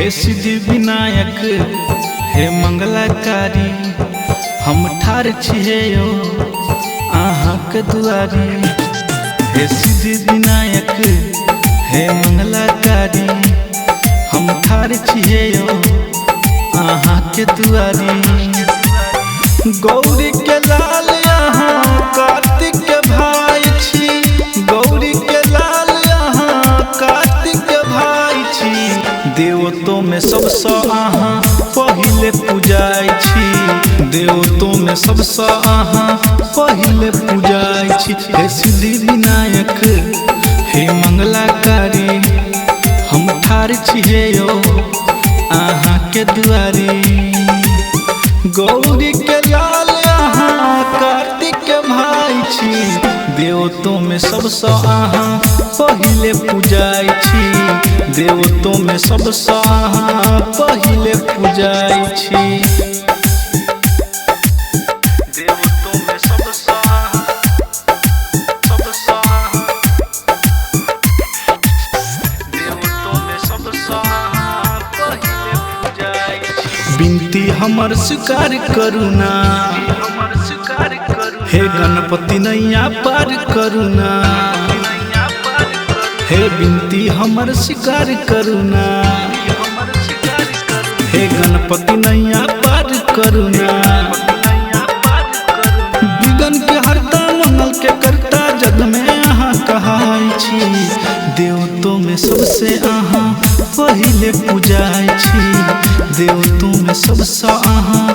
हे सिद्धि विनायक हे मंगलाकारी हम ठार छिहे यो अहाँक दुआरी। हे सिद्धि विनायक हे मंगलाकारी हम ठार छिहे यो अहाँक दुआरी। गौरी के लाल यहाँ कार्तिक के भाई छी, गौरी के लाल यहाँ कार्तिक के भाई छी। देवतो में सबसे अहाँ पहिले पूजाई छी, देवतो में सबसे अहाँ पहिले पूजाई छी। हे सिद्धि विनायक हे मंगलाकारी हम ठार छिहे यो अहाँ के दुआरी। गौरी के लाल यहाँ कार्तिक के भाई छी, देवतो में सबसे अहाँ पहिले पूजाई छी, देवतो में सबसे अहाँ पहिले पूजाई छी। देवतो में सबसे बिनती हमर स्वीकार करुना, हे गणपति नैया पार करुना। हे बिनती हमर स्वीकार करुना, हे गणपति नैया पार करुना। विघ्न के हरता मंगल के करता जग में अहाँ कहाई छी, देवतो में सबसे अहाँ पहिले पूजाई छी, देवतो में सबसे अहाँ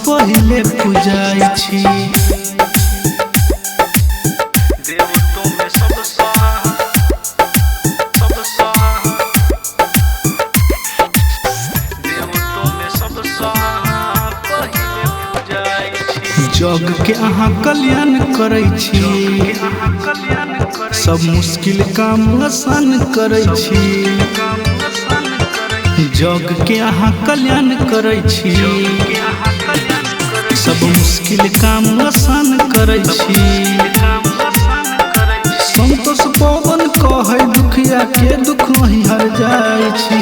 पहिले पूजाई छी। देवतो में सबसे पहिले पूजाई छी। जग के अहाँ कल्याण करै छी, सब मुश्किल काम आसान करै छी। जग के अहाँ कल्याण करै छी, सब मुश्किल काम आसान करै छी। संतोष पवन कहै दुखिया के दुख वही हर जाय छी,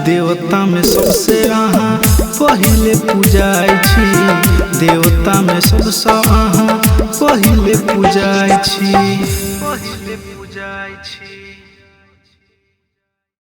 देवता में सबसे अहाँ पहिले पूजाई छी, देवता में सबसे अहाँ पहिले पूजाई छी।